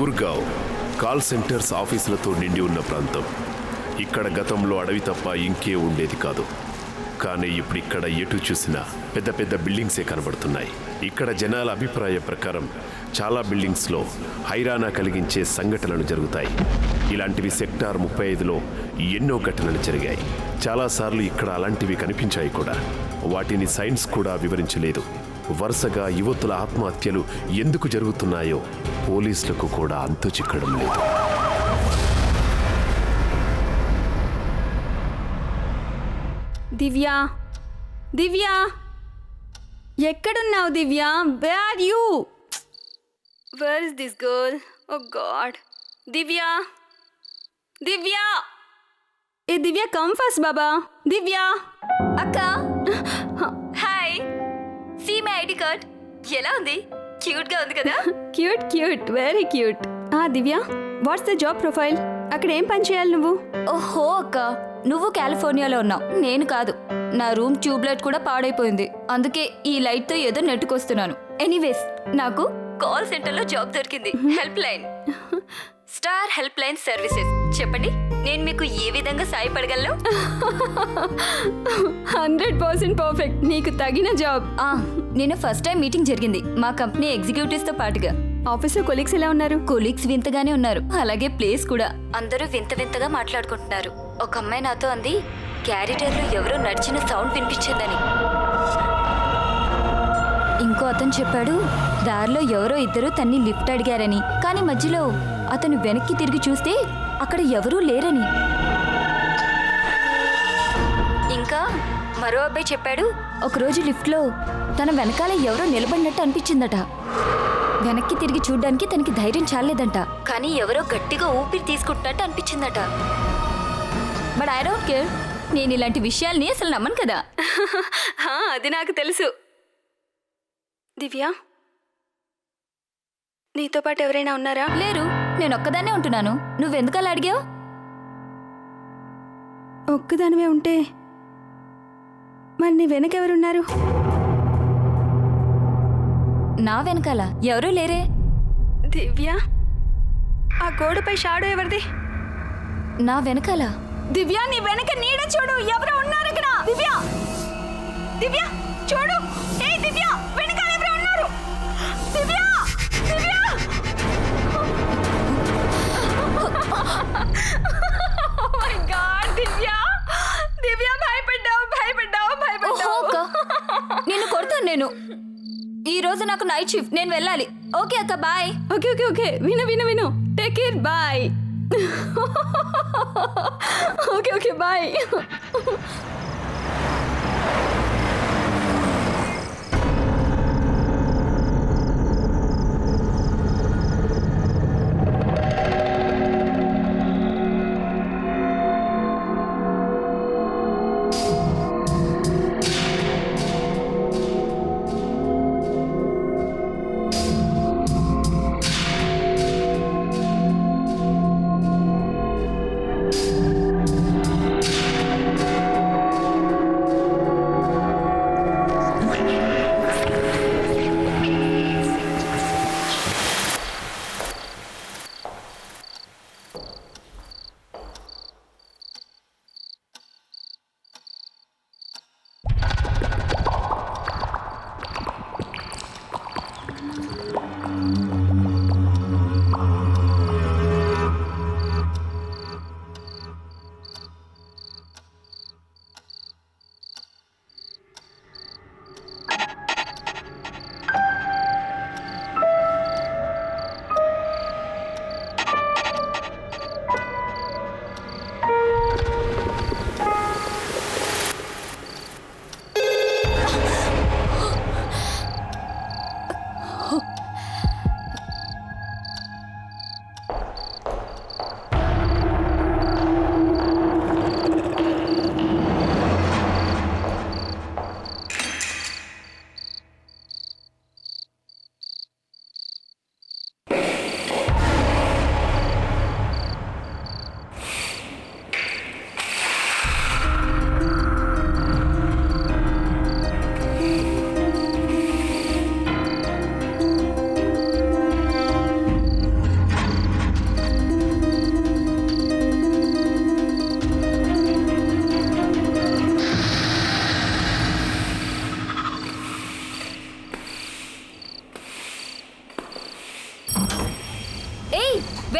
Gurgaon call centres ఆఫీసులతో నిండి ఉన్న ప్రాంతం. ఇక్కడ గతంలో అడవి తప్ప ఇంకే ఉండేది కాదు. కానీ ఇప్పుడు ఇక్కడ ఎటు చూసినా పెద్ద పెద్ద బిల్డింగ్సే కనబడుతున్నాయి. ఇక్కడ జనాల అభిప్రాయ ప్రకారం చాలా బిల్డింగ్స్లో హైరానా కలిగించే సంఘటనలు జరుగుతాయి. ఇలాంటివి సెక్టార్ 35లో ఎన్నో ఘటనలు జరిగాయి. చాలాసార్లు ఇక్కడ అలాంటివి కనిపించాయి కూడా. వాటిని సైన్స్ కూడా వివరించలేదు. వరుసగా యువతుల ఆత్మహత్యలు ఎందుకు జరుగుతున్నాయో పోలీసులకు కూడా అంతు చిక్కడం లేదు. దివ్య, దివ్య, ఎక్కడున్నావు Divya? Where are you? Where is this girl? Oh God. Divya, Divya, ఏ దివ్య, కమ్ ఫస్ట్ బాబా. దివ్య అక్క, hi. See my ID card. ఎలా ఉంది? క్యూట్ గా ఉంది కదా? Cute cute, very cute. Divya, what's the job profile? అక్కడ ఏం పని చేయాలి నువ్వు? ఓహో అక్క, నువ్వు కాలిఫోర్నియాలో ఉన్నావు, నేను కాదు. నా రూమ్ ట్యూబ్లైట్ కూడా పాడైపోయింది. అందుకే ఈ లైట్ తో ఏదో నెట్టుకొస్తున్నాను. ఎనీవేస్, నాకు కాల్ సెంటర్ లో జాబ్ దొరికింది. Help line, star help line services. చెప్పండి, నేను మీకు ఏ విధంగా సాయపడగలను? 100% పర్ఫెక్ట్, నీకు తగిన జాబ్. నేను ఫస్ట్ టైం మీటింగ్ జరిగింది మా కంపెనీ ఎగ్జిక్యూటివ్స్ తో పాటుగా. ఆఫీస్లో కొలీగ్స్ ఎలా ఉన్నారు? కొలీగ్స్ వింతగానే ఉన్నారు, అలాగే ప్లేస్ కూడా. అందరూ వింత వింతగా మాట్లాడుకుంటున్నారు. ఒక అమ్మాయి నాతో అంది, క్యారిటర్లో ఎవరో నడిచిన సౌండ్ వినిపించిందని. ఇంకో అతను చెప్పాడు, దారిలో ఎవరో ఇద్దరు తన్ని లిఫ్ట్ అడిగారని, కానీ మధ్యలో అతను వెనక్కి తిరిగి చూస్తే అక్కడ ఎవరూ లేరని. ఇంకా మరో అబ్బాయి చెప్పాడు, ఒకరోజు లిఫ్ట్లో తన వెనకాల ఎవరో నిలబడినట్టు అనిపించిందట. వెనక్కి తిరిగి చూడ్డానికి తనకి ధైర్యం చాలేదంట, కానీ ఎవరో గట్టిగా ఊపిరి తీసుకుంటున్నట్టు అనిపించిందట. బట్ ఐ డోంట్ కేర్, నేను ఇలాంటి విషయాల్ని అసలు నమ్మను కదా. అది నాకు తెలుసు. దివ్య, నీతో పాటు ఎవరైనా ఉన్నారా? లేరు, నేను ఒక్కదాన్నే ఉంటున్నాను. నువ్వెందుకు అలా అడిగావు? ఒక్కదానివే ఉంటే మరి నీ వెనకెవరున్నారు? నా వెనకాల ఎవరూ లేరే. దివ్య, ఆ గోడపై షాడో ఎవరిది? నా వెనకాల. దివ్య, నీ వెనక నీడ చూడు, ఎవరో ఉన్నారు అక్కడ. దివ్య, దివ్య చూడు. ఏ దివ్య, వెనకాల ఎవరో ఉన్నారు. దివ్య, దివ్య. ఓ మై గాడ్, దివ్య, దివ్య, భయపడ్డావు, భయపడ్డావు, భయపడ్డావు. నిన్ను కొడతాను నేను. ఈ రోజు నాకు నైట్ షిఫ్ట్, నేను వెళ్ళాలి. ఓకే అక్క, బాయ్. ఓకే ఓకే ఓకే, విను విను విను. Take care, bye. Okay okay, bye.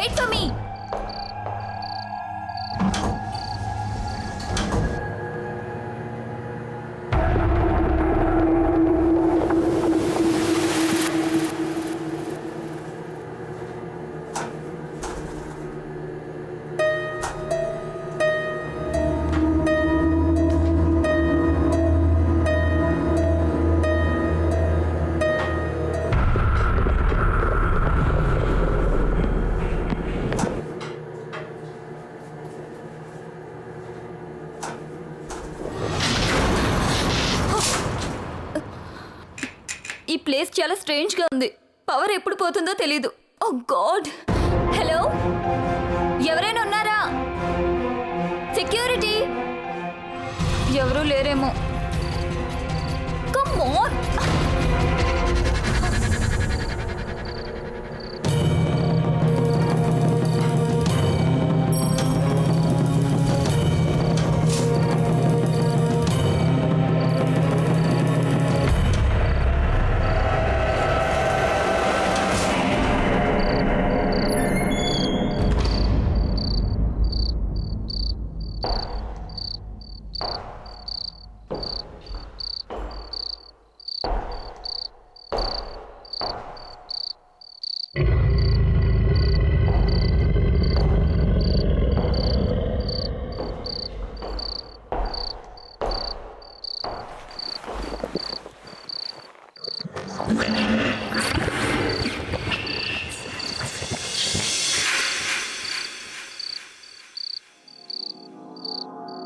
Wait for me. ఈ ప్లేస్ చాలా స్ట్రేంజ్ గా ఉంది. పవర్ ఎప్పుడు పోతుందో తెలీదు. ఓ గాడ్. హలో, ఎవరైనా ఉన్నారా? సెక్యూరిటీ ఎవరూ లేరేమో. Come on.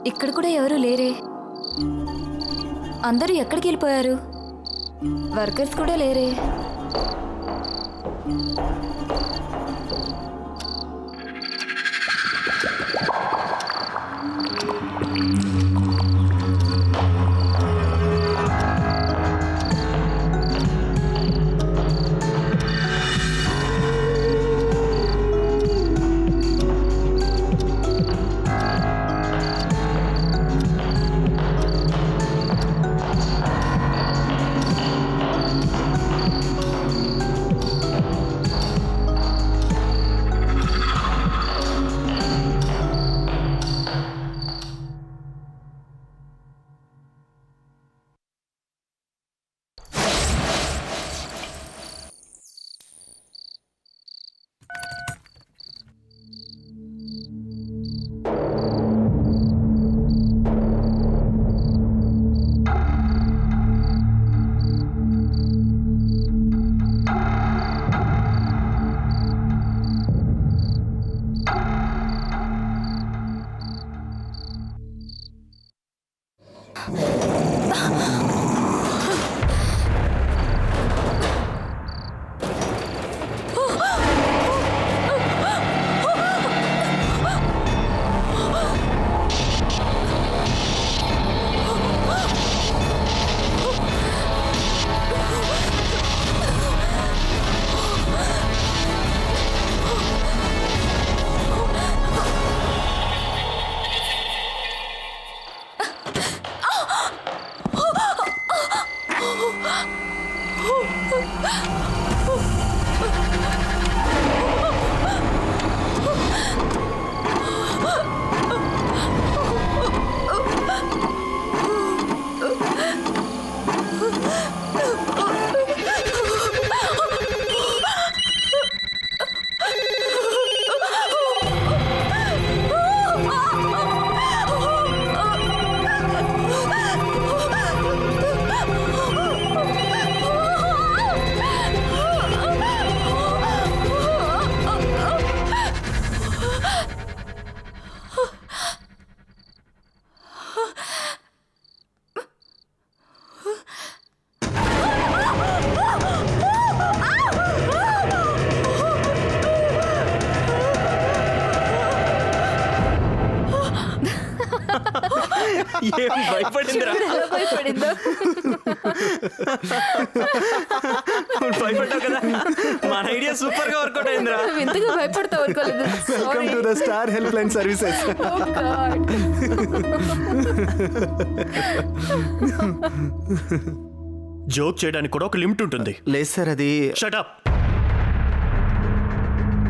ఇక్కడ కూడా ఎవరు లేరే. అందరూ ఎక్కడికి వెళ్ళిపోయారు? వర్కర్స్ కూడా లేరే. ఏం భయపడిందిరా? భయపడిందో భయపడ్డావు కదా, మన ఐడియా సూపర్ గా వర్కౌట్ అయిందిరా. ఇంతగా భయపడతా ఊరుకోలేదు. Welcome to the star help line services. Joke చేయడానికి కూడా ఒక లిమిట్ ఉంటుంది. లేదు సార్, అది షట్ అప్.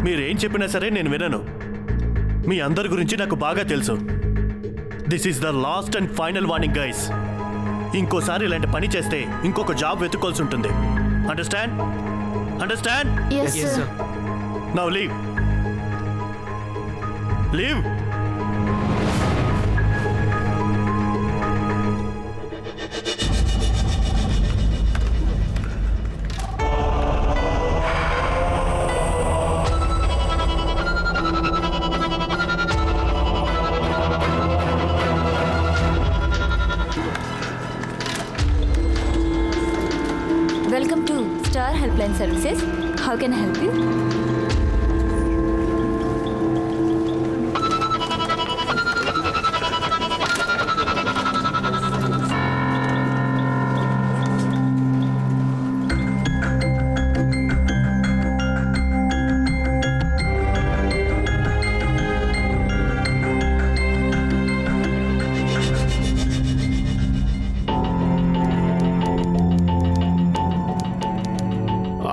మీరేం చెప్పినా సరే నేను వినను. మీ అందరి గురించి నాకు బాగా తెలుసు. This is the last and final warning guys. ఇంకోసారి ఇలాంటి పని చేస్తే ఇంకొక జాబ్ వెతుక్కోవాల్సి ఉంటుంది. Understand? Understand? Yes sir. Now leave. Leave. Welcome to Star Helpline Services. How can I help you?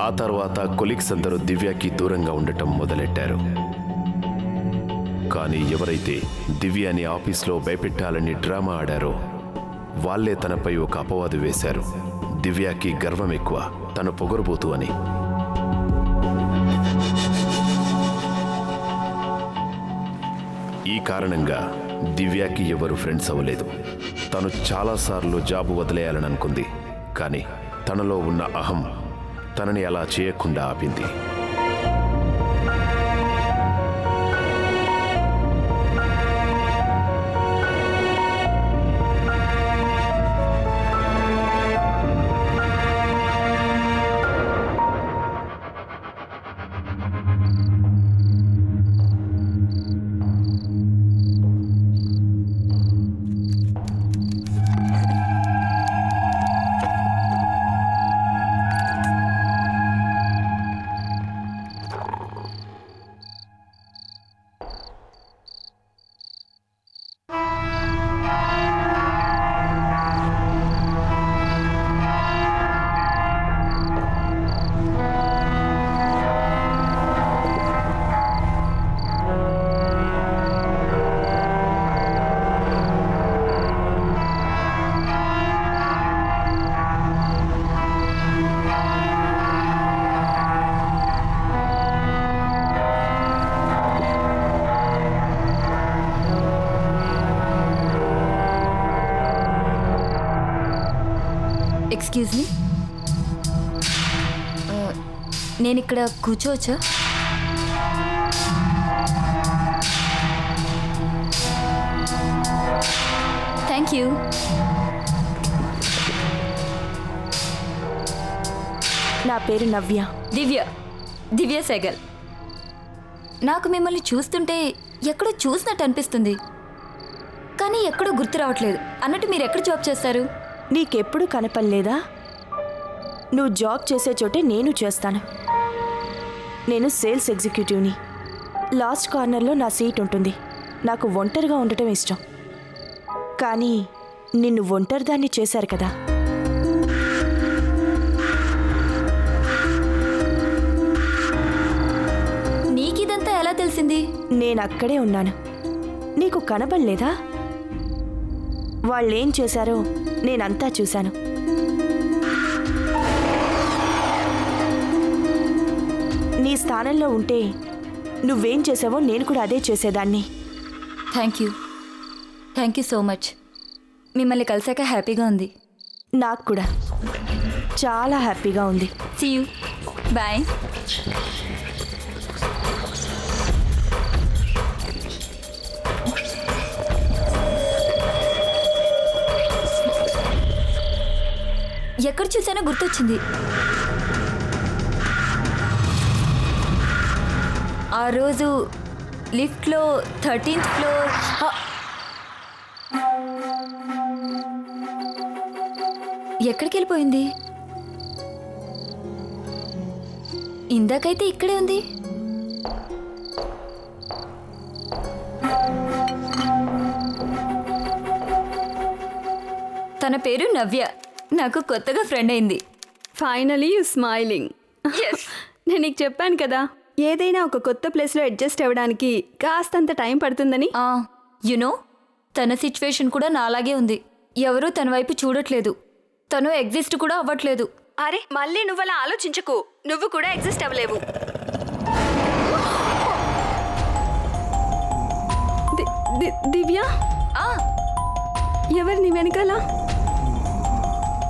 ఆ తర్వాత కొలీగ్స్ అందరూ దివ్యకి దూరంగా ఉండటం మొదలెట్టారు. కానీ ఎవరైతే దివ్యని ఆఫీస్లో భయపెట్టాలని డ్రామా ఆడారో వాళ్ళే తనపై ఒక అపవాదు వేశారు. దివ్యకి గర్వం ఎక్కువ, తను పొగరుబోతు అని. ఈ కారణంగా దివ్యకి ఎవరు ఫ్రెండ్స్ అవ్వలేదు. తను చాలాసార్లు జాబు వదిలేయాలని అనుకుంది, కానీ తనలో ఉన్న అహం తనని అలా చేయకుండా ఆపింది. ఎక్స్క్యూజ్ మీ, నేను ఇక్కడ కూర్చోవచ్చా? Thank you. నా పేరు నవ్య. దివ్య సెగల్. నాకు మిమ్మల్ని చూస్తుంటే ఎక్కడో చూసినట్టు అనిపిస్తుంది, కానీ ఎక్కడో గుర్తు రావట్లేదు. అన్నట్టు మీరు ఎక్కడ జాబ్ చేస్తారు? నీకెప్పుడు కనపడలేదా? నువ్వు జాబ్ చేసే చోటే నేను చేస్తాను. నేను సేల్స్ ఎగ్జిక్యూటివ్ని. లాస్ట్ కార్నర్లో నా సీట్ ఉంటుంది. నాకు ఒంటరిగా ఉండటం ఇష్టం. కానీ నిన్ను ఒంటరిదాన్ని చేశారు కదా. నీకిదంతా ఎలా తెలిసింది? నేను అక్కడే ఉన్నాను. నీకు కనబడలేదా? వాళ్ళేం చేశారో నేనంతా చూశాను. నీ స్థానంలో ఉంటే నువ్వేం చేసావో నేను కూడా అదే చేసేదాన్ని. Thank you so much. మిమ్మల్ని కలిసాక హ్యాపీగా ఉంది. నాకు కూడా చాలా హ్యాపీగా ఉంది. See you. బాయ్. ఎక్కడ చూసానో గుర్తొచ్చింది. ఆ రోజు లిఫ్ట్లో 13th ఫ్లోర్. ఎక్కడికి వెళ్ళిపోయింది? ఇందాకైతే ఇక్కడే ఉంది. తన పేరు నవ్య. నాకు కొత్తగా ఫ్రెండ్ అయింది. Finally you smiling. నేను నీకు చెప్పాను కదా ఏదైనా ఒక కొత్త ప్లేస్లో అడ్జస్ట్ అవ్వడానికి కాస్తంత టైం పడుతుందని. యునో తన సిచ్యువేషన్ కూడా నాలాగే ఉంది. ఎవరూ తన వైపు చూడట్లేదు. తను ఎగ్జిస్ట్ కూడా అవ్వట్లేదు. అరే మళ్ళీ నువ్వలా ఆలోచించకు. నువ్వు కూడా ఎగ్జిస్ట్ అవ్వలేవు. దివ్య, ఎవరు నీ వెనకాల?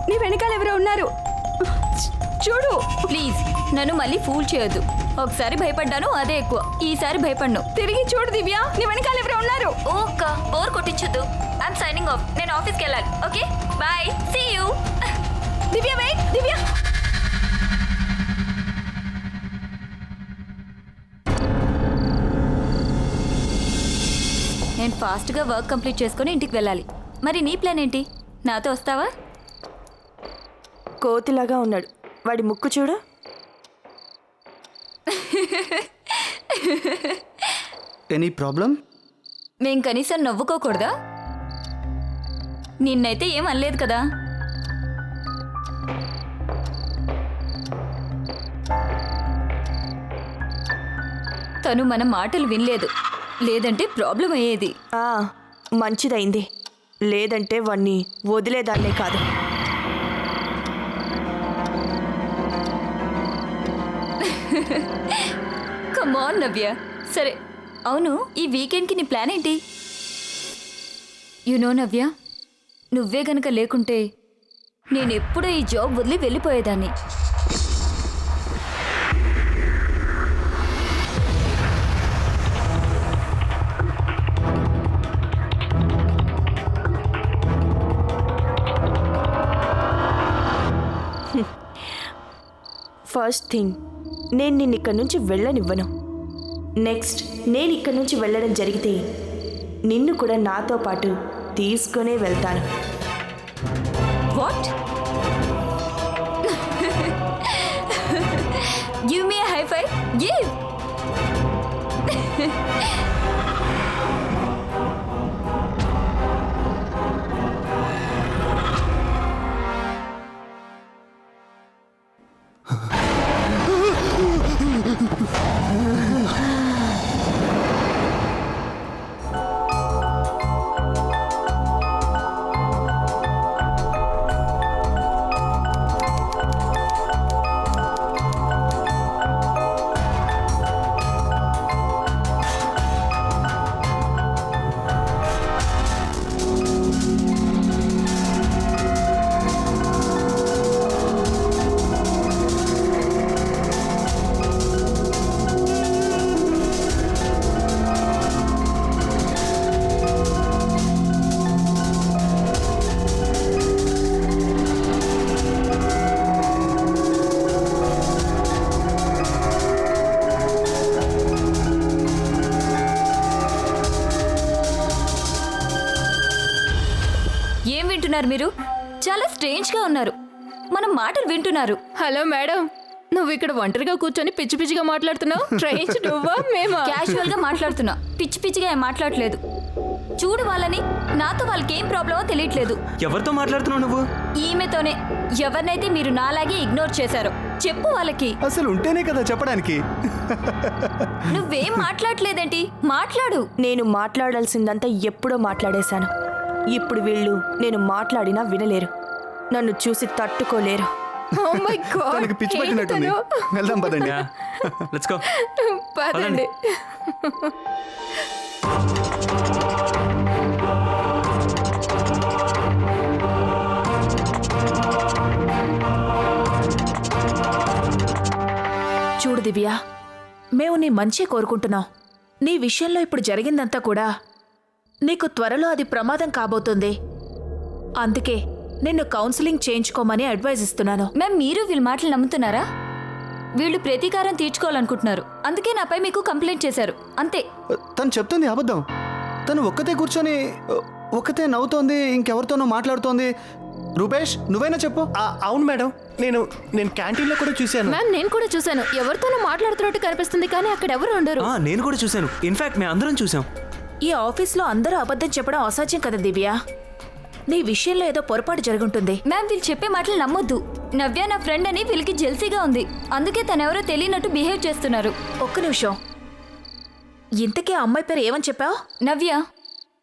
నీ వెనకాల ఎవరో ఉన్నారు, చూడు. ప్లీజ్ నన్ను మళ్ళీ ఫూల్ చేయొద్దు. ఒకసారి భయపడ్డాను, అదే ఎక్కువ. ఈసారి భయపడ్ను. తిరిగి చూడు దివ్య, నీ వెనకాల ఎవరో ఉన్నారు. ఓకే, బోర్ కొట్టించొద్దు. I'm signing off. నేను ఆఫీస్కి వెళ్ళాలి. Okay bye, see you. Divya wait, Divya. నేను ఫాస్ట్గా వర్క్ కంప్లీట్ చేసుకొని ఇంటికి వెళ్ళాలి. మరి నీ ప్లాన్ ఏంటి? నాతో వస్తావా? కోతిలాగా ఉన్నాడు వాడి ముక్కు చూడు. Any problem? మేం కనీసం నవ్వుకోకూడదా? నిన్నైతే ఏం అనలేదు కదా. తను మన మాటలు వినలేదు, లేదంటే ప్రాబ్లం అయ్యేది. మంచిదైంది, లేదంటే వాణ్ణి వదిలేదాన్నే కాదు. కమ్ ఆన్ నవ్య. సరే అవును, ఈ వీకెండ్కి నీ ప్లాన్ ఏంటి? యునో నవ్య, నువ్వే గనక లేకుంటే నేనెప్పుడూ ఈ జాబ్ వదిలి వెళ్ళిపోయేదాన్ని. ఫస్ట్ థింగ్, నేను నిన్ను ఇక్కడి నుంచి వెళ్ళనివ్వను. నెక్స్ట్, నేను ఇక్కడి నుంచి వెళ్ళడం జరిగితే నిన్ను కూడా నాతో పాటు తీసుకునే వెళ్తాను. What? Give me high five. Give. మీరు చాలా స్ట్రేంజ్ గా ఉన్నారు. మనం మాటలు వింటున్నారు. హలో మేడం, నువ్వు ఇక్కడ ఒంటరిగా కూర్చొని పిచ్చి పిచ్చిగా మాట్లాడుతున్నావు. స్ట్రేంజ్ నువ్వా మేమా? క్యాజువల్ గా మాట్లాడుతున్నా, పిచ్చి పిచ్చిగా ఏం మాట్లాడలేదు. చూడు వాళ్ళని, నాతో వాళ్ళకి ఏం ప్రాబ్లమో తెలియట్లేదు. ఎవరితో మాట్లాడుతున్నావు నువ్వు? ఈమెతోనే. ఎవరినైతే మీరు నాలాగే ఇగ్నోర్ చేశారో చెప్పు వాళ్ళకి. అసలు ఉంటేనే కదా చెప్పడానికి. నువ్వేం మాట్లాడలేదేంటి? మాట్లాడు. నేను మాట్లాడాల్సిందంతా ఎప్పుడో మాట్లాడేశాను. ఇప్పుడు వీళ్ళు నేను మాట్లాడినా వినలేరు, నన్ను చూసి తట్టుకోలేరు. Oh my God, తనకి పిచ్చి పట్టినట్టుంది. వెళ్దాం పదండి. Let's go. పదండి. చూడు దివ్య, మేము నీ మంచి కోరుకుంటున్నాం. నీ విషయంలో ఇప్పుడు జరిగిందంతా కూడా నీకు త్వరలో అది ప్రమాదం కాబోతుంది. అందుకే నిన్ను కౌన్సిలింగ్ చేయించుకోమని అడ్వైజ్ ఇస్తున్నాను. మ్యామ్, మీరు వీళ్ళ మాటలు నమ్ముతున్నారా? వీళ్ళు ప్రతీకారం తీర్చుకోవాలనుకుంటున్నారు, అందుకే నాపై మీకు కంప్లైంట్ చేశారు. అంతే. తను చెప్తుంది అబద్ధం. తను ఒక్కతే కూర్చొని ఒక్కతే నవ్వుతోంది, ఇంకెవరితోనో మాట్లాడుతోంది. రూపేష్, నువ్వైనా చెప్పు. అవును మేడం, నేను క్యాంటీన్లో కూడా చూశాను. మ్యామ్, నేను కూడా చూశాను. ఎవరితోనో మాట్లాడుతున్నట్టు కనిపిస్తుంది, కానీ అక్కడ ఎవరు ఉండరు. నేను కూడా చూశాను. ఇన్ఫాక్ట్ మేము అందరం చూసాం. ఈ ఆఫీస్లో అందరూ అబద్ధం చెప్పడం అసాధ్యం కదా దివ్య. నీ విషయంలో ఏదో పొరపాటు జరుగుంటుంది. మ్యామ్ వీళ్ళు చెప్పే మాటలు నమ్మొద్దు. నవ్య నా ఫ్రెండ్ అని వీళ్ళకి జెల్సీగా ఉంది. అందుకే తనెవరో తెలియనట్టు బిహేవ్ చేస్తున్నారు. ఒక్క నిమిషం, ఇంతకీ ఆ అమ్మాయి పేరు ఏమని చెప్పావు?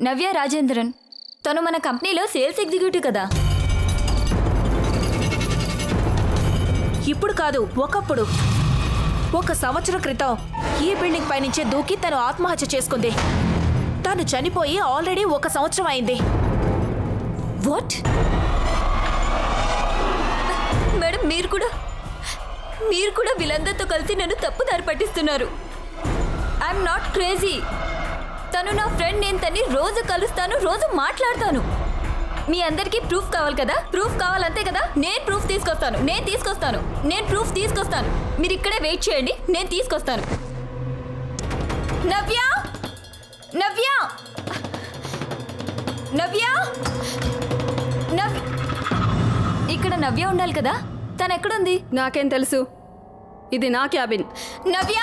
నవ్య రాజేంద్రన్. తను మన కంపెనీలో సేల్స్ ఎగ్జిక్యూటివ్ కదా. ఇప్పుడు కాదు, ఒకప్పుడు 1 సంవత్సరం క్రితం ఈ బిల్డింగ్ పైనుంచే దూకి తను ఆత్మహత్య చేసుకుంది. తను చనిపోయి ఆల్రెడీ 1 సంవత్సరం అయింది. వాట్? మేడం మీరు కూడా వీళ్ళందరితో కలిసి నన్ను తప్పుదారి పట్టిస్తున్నారు. I'm not crazy. తను నా ఫ్రెండ్. నేను తన్ని రోజు కలుస్తాను, రోజు మాట్లాడతాను. మీ అందరికీ ప్రూఫ్ కావాలి కదా? ప్రూఫ్ కావాలంతే కదా? నేను ప్రూఫ్ తీసుకొస్తాను. నేను ప్రూఫ్ తీసుకొస్తాను. మీరు ఇక్కడే వెయిట్ చేయండి, నేను తీసుకొస్తాను. నవ్య ఇక్కడ నవ్య ఉండాలి కదా? తను ఎక్కడుంది? నాకేం తెలుసు? ఇది నా క్యాబిన్. నవ్య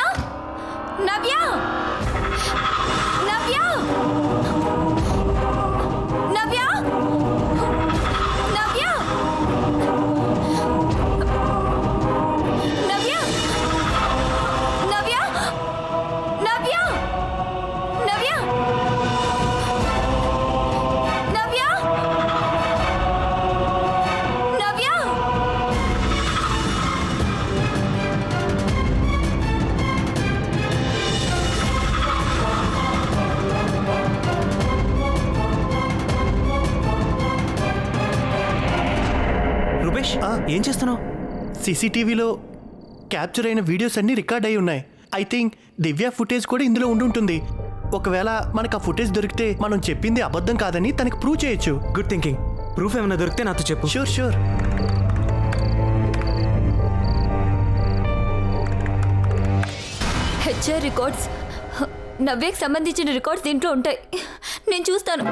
రూపేష్, ఏం చేస్తున్నావు? సీసీటీవీలో క్యాప్చర్ అయిన వీడియోస్ అన్నీ రికార్డ్ అయి ఉన్నాయి. ఐ థింక్ దివ్య ఫుటేజ్ కూడా ఇందులో ఉండుంటుంది. ఒకవేళ మనకు ఆ ఫుటేజ్ దొరికితే మనం చెప్పింది అబద్ధం కాదని తనకి ప్రూవ్ చేయొచ్చు. Good thinking. ప్రూఫ్ ఏమైనా దొరికితే నాతో చెప్పు. షూర్. హెచ్ఆర్ రికార్డ్స్, నవ్యకి సంబంధించిన రికార్డ్స్ దీంట్లో ఉంటాయి. నేను చూస్తాను.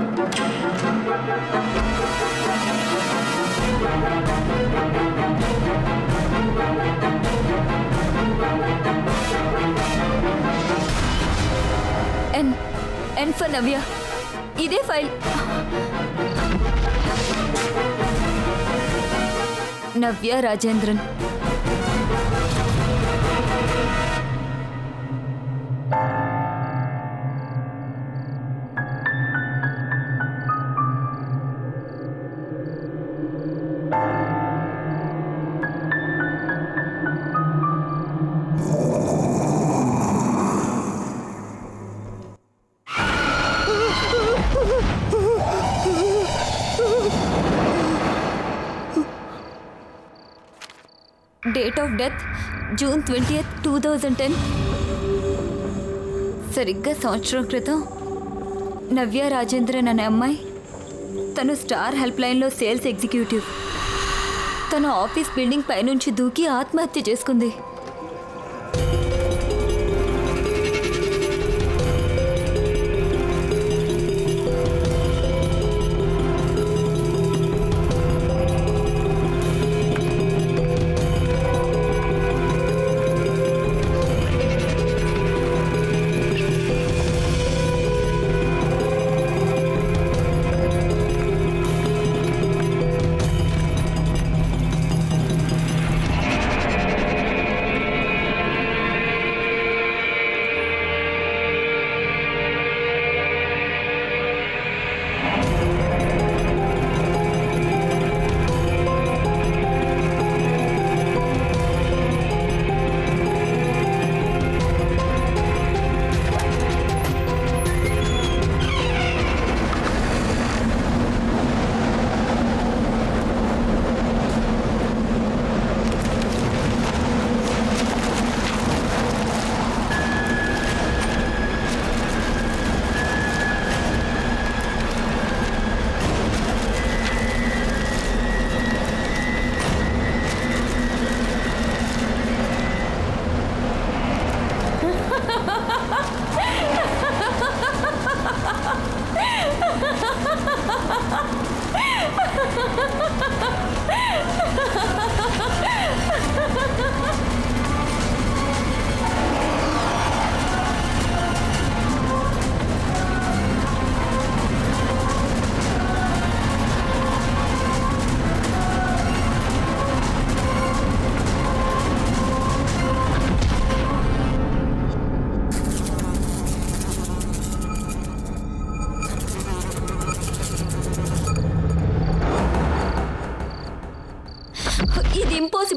ఎన్ ఫర్ నవ్య. ఇదే file. Navya Rajendran. Date of death June 20th, 2010. సరిగ్గా సంవత్సరం క్రితం నవ్య రాజేంద్రన్ అనే అమ్మాయి, తను స్టార్ హెల్ప్ లైన్లో సేల్స్ ఎగ్జిక్యూటివ్. తను ఆఫీస్ బిల్డింగ్ పైనుంచి దూకి ఆత్మహత్య చేసుకుంది.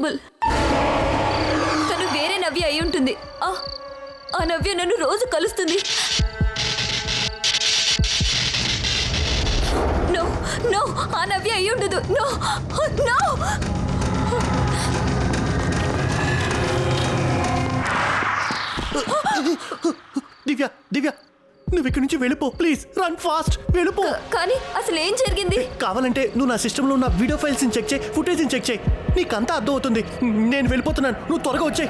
ఇంపాసిబుల్. తను వేరే నవ్య అయి ఉంటుంది. ఆ నవ్య నన్ను రోజు కలుస్తుంది. నో నో, ఆ నవ్య అయి ఉండదు. No no. దివ్య దివ్య, నువ్వు ఇక్కడి నుంచి వెళ్ళిపో ప్లీజ్. రన్ ఫాస్ట్, వెళ్ళిపో. కానీ అసలు ఏం జరిగింది? కావాలంటే నువ్వు నా సిస్టంలో ఉన్న వీడియో ఫైల్స్ చెక్ చేయి, ఫుటేజ్ చెక్ చేయి. నీకంతా అర్థం అవుతుంది. నేను వెళ్ళిపోతున్నాను, నువ్వు త్వరగా వచ్చేయి.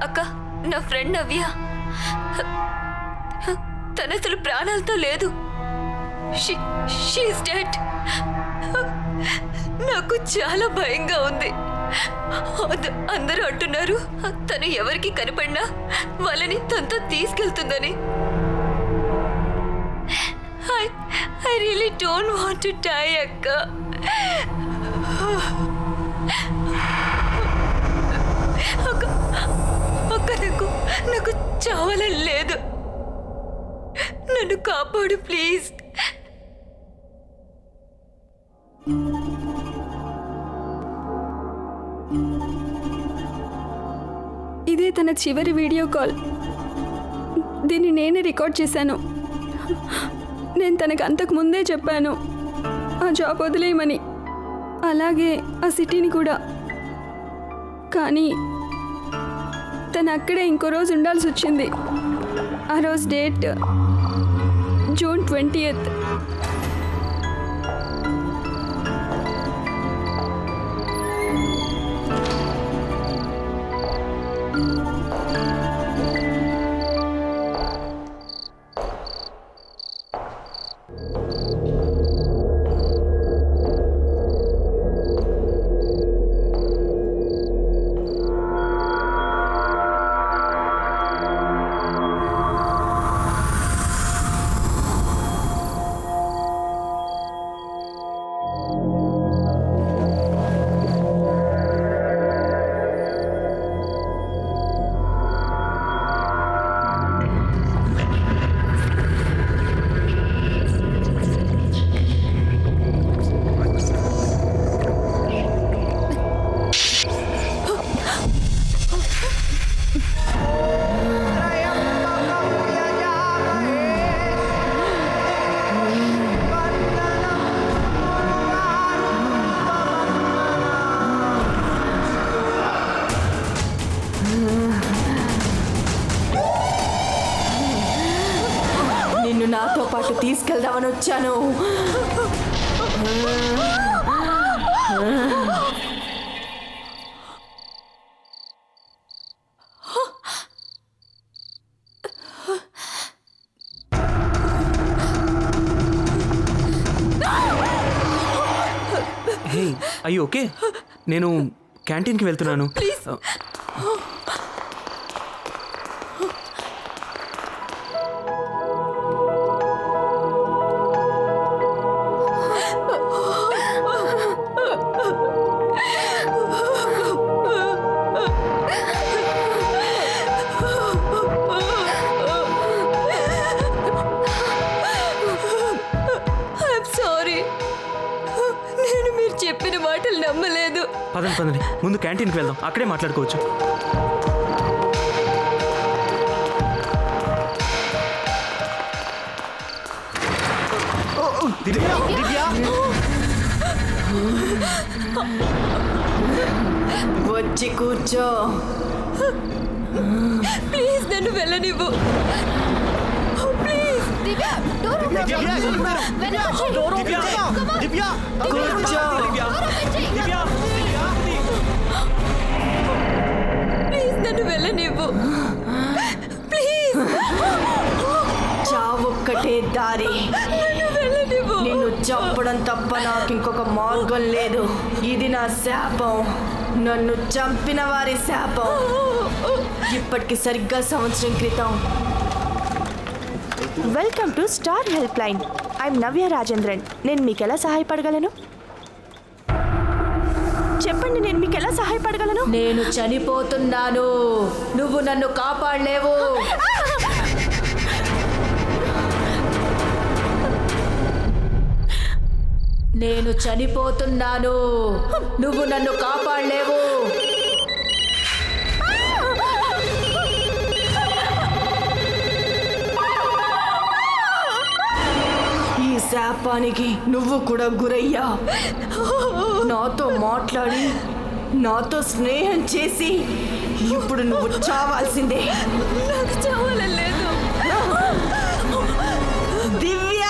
అక్క, నా ఫ్రెండ్ నవ్య తన అసలు ప్రాణాలతో లేదు. She is dead. నాకు చాలా భయంగా ఉంది. అందరూ అంటున్నారు తను ఎవరికి కనపడినా వాళ్ళని తనతో తీసుకెళ్తుందని. I really don't want to die అక్క. నాకు చావాలని లేదు. నన్ను కాపాడు ప్లీజ్. ఇదే తన చివరి వీడియో కాల్. దీన్ని నేనే రికార్డ్ చేశాను. నేను తనకు అంతకు ముందే చెప్పాను ఆ జాబ్ వదిలేయమని, అలాగే ఆ సిటీని కూడా. కానీ తను అక్కడే ఇంకో రోజు ఉండాల్సి వచ్చింది. ఆ రోజు డేట్ జూన్ 20th. నిన్ను నాతో పాటు తీసుకెళ్దామని వచ్చాను. హే, అయ్యో ఓకే, నేను క్యాంటీన్కి వెళ్తున్నాను. చెప్పిన మాటలు నమ్మలేదు. పదండి పదండి, ముందు క్యాంటీన్కి వెళ్దాం, అక్కడే మాట్లాడుకోవచ్చు. వచ్చి కూర్చో. ప్లీజ్ నన్ను వెళ్ళనివ్వు. ప్లీజ్ దివ్య, డోర్ ఓపెన్ చేయి. దివ్య, కూర్చో. డోర్ ఓపెన్ చేయి. వెళ్ళనివ్వు ప్లీజ్. చావొక్కటే దారి. నిన్ను చంపడం తప్ప నాకు ఇంకొక మార్గం లేదు. ఇది నా శాపం, నన్ను చంపిన వారి శాపం. ఇప్పటికి సరిగ్గా సంవత్సరం క్రితం. Welcome to star help line. I'm Navya Rajendran. నేను మీకు ఎలా సహాయపడగలను? చెప్పండి, నేను మీకు ఎలా సహాయపడగలను? నేను చనిపోతున్నాను, నువ్వు నన్ను కాపాడలేవు. నేను చనిపోతున్నాను, నువ్వు నన్ను కాపాడలేవు. ఈ శాపానికి నువ్వు కూడా గురయ్యా. నాతో మాట్లాడి నాతో స్నేహం చేసి ఇప్పుడు నువ్వు చావాల్సిందే. నాకు చావాలని లేదు. దివ్య,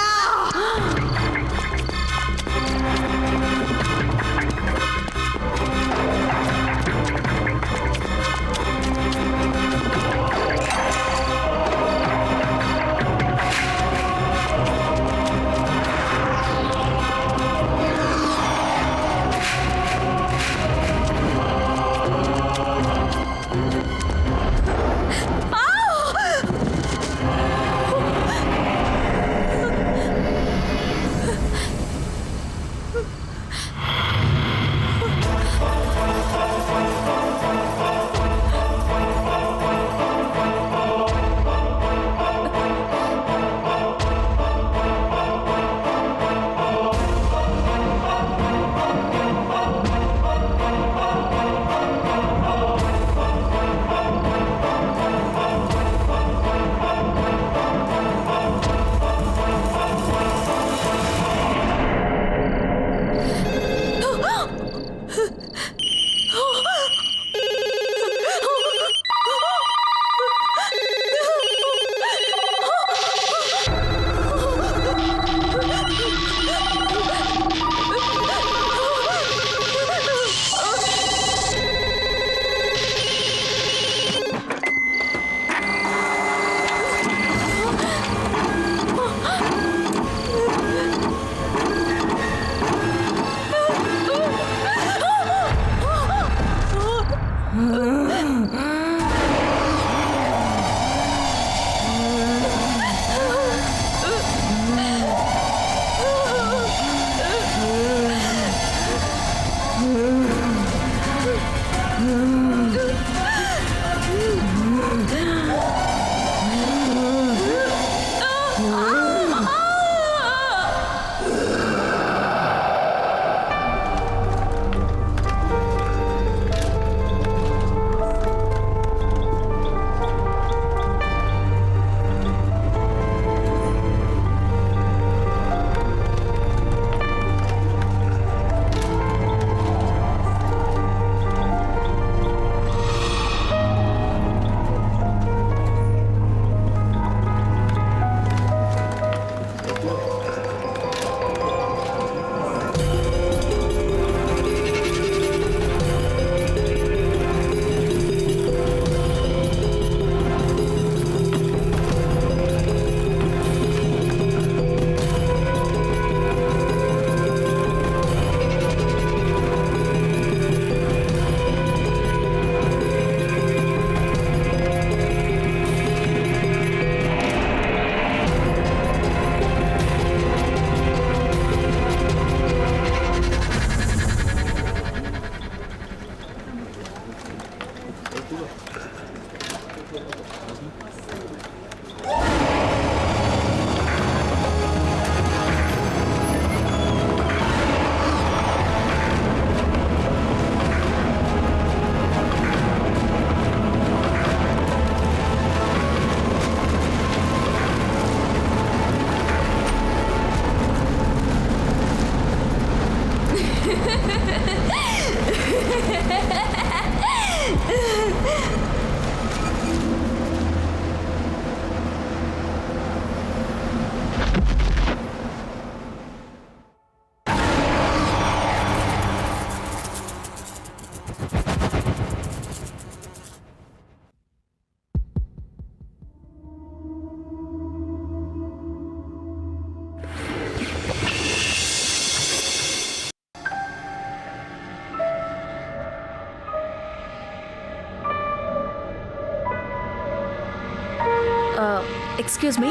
ఎక్స్క్యూజ్ మీ,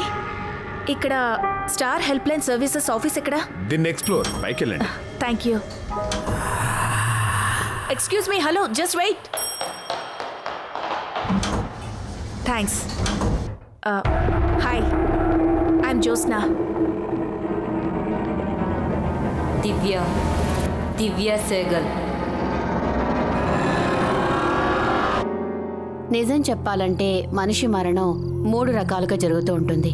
ఇక్కడ star help line services office ఎక్కడ? దీన్ని ఎక్స్ప్లోర్ పైకి వెళ్ళండి. Thank you. Excuse me, hello, just wait. Thanks. Hi, I'm Jyotsna. Divya Sehgal. నిజం చెప్పాలంటే మనిషి మరణం 3 రకాలుగా జరుగుతూ ఉంటుంది.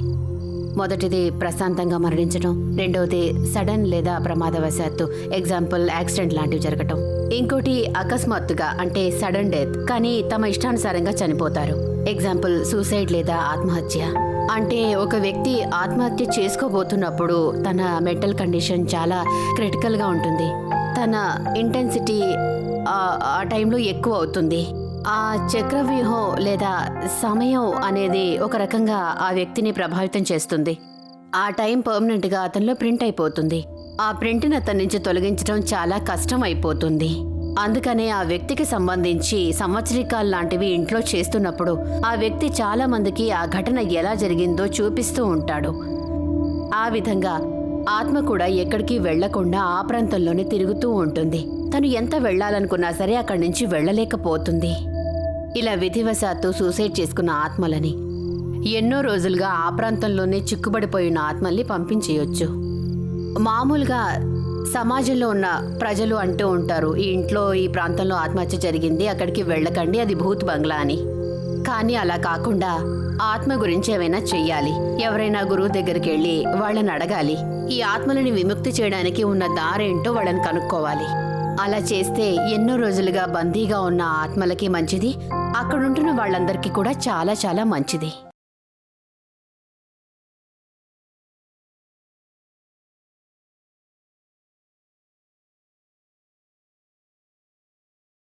మొదటిది ప్రశాంతంగా మరణించడం, రెండవది సడన్ లేదా ప్రమాదవశాత్తు, ఎగ్జాంపుల్ యాక్సిడెంట్ లాంటివి జరగటం, ఇంకోటి అకస్మాత్తుగా అంటే సడన్ డెత్ కానీ తమ ఇష్టానుసారంగా చనిపోతారు, ఎగ్జాంపుల్ సూసైడ్ లేదా ఆత్మహత్య. అంటే ఒక వ్యక్తి ఆత్మహత్య చేసుకోబోతున్నప్పుడు తన మెంటల్ కండిషన్ చాలా క్రిటికల్గా ఉంటుంది, తన ఇంటెన్సిటీ ఆ టైంలో ఎక్కువ అవుతుంది. ఆ చక్రవ్యూహం లేదా సమయం అనేది ఒక రకంగా ఆ వ్యక్తిని ప్రభావితం చేస్తుంది. ఆ టైం పర్మనెంట్గా అతనిలో ప్రింట్ అయిపోతుంది. ఆ ప్రింట్ని అతని నుంచి తొలగించడం చాలా కష్టం అయిపోతుంది. అందుకనే ఆ వ్యక్తికి సంబంధించి సంవత్సరీకాలు లాంటివి ఇంట్లో చేస్తున్నప్పుడు ఆ వ్యక్తి చాలా మందికి ఆ ఘటన ఎలా జరిగిందో చూపిస్తూ ఉంటాడు. ఆ విధంగా ఆత్మ కూడా ఎక్కడికి వెళ్లకుండా ఆ ప్రాంతంలోనే తిరుగుతూ ఉంటుంది. తను ఎంత వెళ్లాలనుకున్నా సరే అక్కడి నుంచి వెళ్లలేకపోతుంది. ఇలా విధివశాత్తు సూసైడ్ చేసుకున్న ఆత్మలని ఎన్నో రోజులుగా ఆ ప్రాంతంలోనే చిక్కుబడిపోయిన ఆత్మల్ని పంపించేయొచ్చు. మామూలుగా సమాజంలో ఉన్న ప్రజలు అంటూ ఉంటారు, ఈ ఇంట్లో ఈ ప్రాంతంలో ఆత్మహత్య జరిగింది, అక్కడికి వెళ్ళకండి, అది భూత్ బంగ్లా అని. కానీ అలా కాకుండా ఆత్మ గురించి ఏమైనా చెయ్యాలి. ఎవరైనా గురువు దగ్గరికి వెళ్ళి వాళ్ళని అడగాలి. ఈ ఆత్మలని విముక్తి చేయడానికి ఉన్న దారేంటో వాళ్ళని కనుక్కోవాలి. అలా చేస్తే ఎన్నో రోజులుగా బందీగా ఉన్న ఆత్మలకి మంచిది, అక్కడుంటున్న వాళ్ళందరికీ కూడా చాలా చాలా మంచిది.